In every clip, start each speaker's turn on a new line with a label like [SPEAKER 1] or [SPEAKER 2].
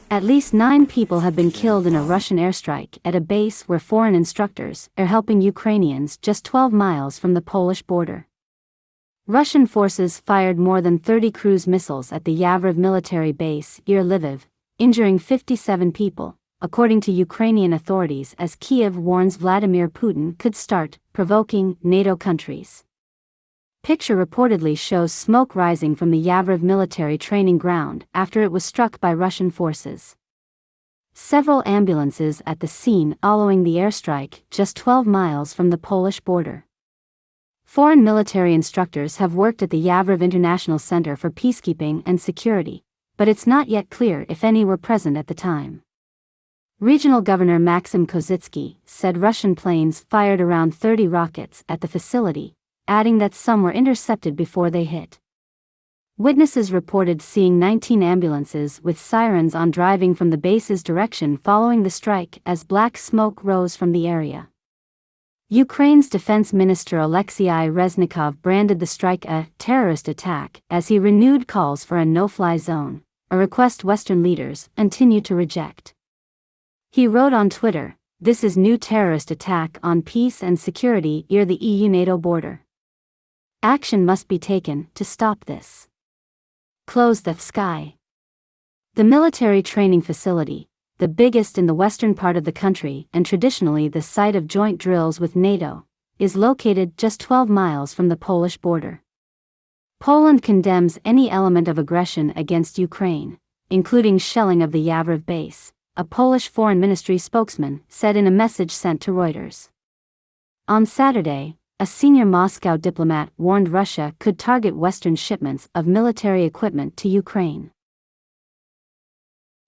[SPEAKER 1] At least 9 people have been killed in a Russian airstrike at a base where foreign instructors are helping Ukrainians just 12 miles from the Polish border. Russian forces fired more than 30 cruise missiles at the Yavoriv military base near Lviv, injuring 57 people, according to Ukrainian authorities, as Kyiv warns Vladimir Putin could start provoking NATO countries. Picture reportedly shows smoke rising from the Yavoriv military training ground after it was struck by Russian forces. Several ambulances at the scene following the airstrike, just 12 miles from the Polish border. Foreign military instructors have worked at the Yavoriv International Center for Peacekeeping and Security, but it's not yet clear if any were present at the time. Regional Governor Maxim Kozitsky said Russian planes fired around 30 rockets at the facility, adding that some were intercepted before they hit. Witnesses reported seeing 19 ambulances with sirens on driving from the base's direction following the strike as black smoke rose from the area. Ukraine's defense minister Alexei Reznikov branded the strike a terrorist attack as he renewed calls for a no-fly zone, a request Western leaders continue to reject. He wrote on Twitter, "This is new terrorist attack on peace and security near the EU-NATO border. Action must be taken to stop this. Close the sky." The military training facility, the biggest in the western part of the country and traditionally the site of joint drills with NATO, is located just 12 miles from the Polish border. Poland condemns any element of aggression against Ukraine, including shelling of the Yavoriv base, a Polish Foreign Ministry spokesman said in a message sent to Reuters. On Saturday, a senior Moscow diplomat warned Russia could target Western shipments of military equipment to Ukraine.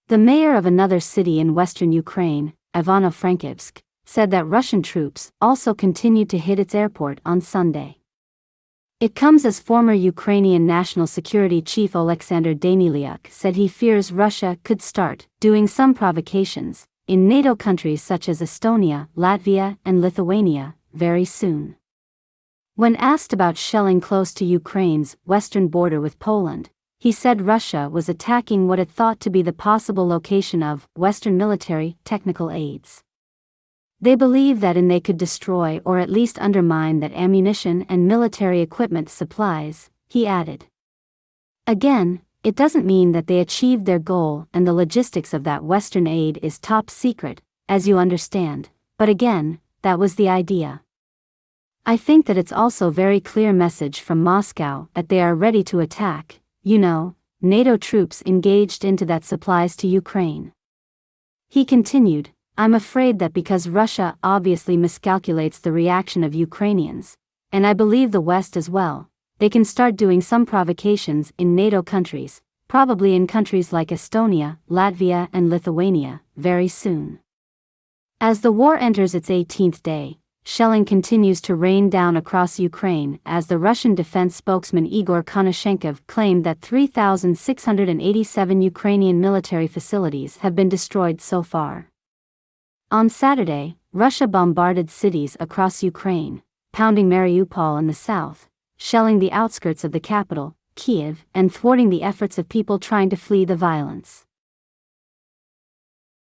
[SPEAKER 1] The mayor of another city in western Ukraine, Ivano-Frankivsk, said that Russian troops also continued to hit its airport on Sunday. It comes as former Ukrainian National Security Chief Oleksandr Danylyuk said he fears Russia could start doing some provocations in NATO countries such as Estonia, Latvia, and Lithuania very soon. When asked about shelling close to Ukraine's western border with Poland, he said Russia was attacking what it thought to be the possible location of Western military technical aids. They believe that they could destroy or at least undermine that ammunition and military equipment supplies, he added. Again, it doesn't mean that they achieved their goal and the logistics of that Western aid is top secret, as you understand, but again, that was the idea. I think that it's also very clear message from Moscow that they are ready to attack, NATO troops engaged into that supplies to Ukraine. He continued, I'm afraid that because Russia obviously miscalculates the reaction of Ukrainians, and I believe the West as well, they can start doing some provocations in NATO countries, probably in countries like Estonia, Latvia and Lithuania, very soon. As the war enters its 18th day, shelling continues to rain down across Ukraine as the Russian defense spokesman Igor Konashenkov claimed that 3,687 Ukrainian military facilities have been destroyed so far. On Saturday, Russia bombarded cities across Ukraine, pounding Mariupol in the south, shelling the outskirts of the capital, Kyiv, and thwarting the efforts of people trying to flee the violence.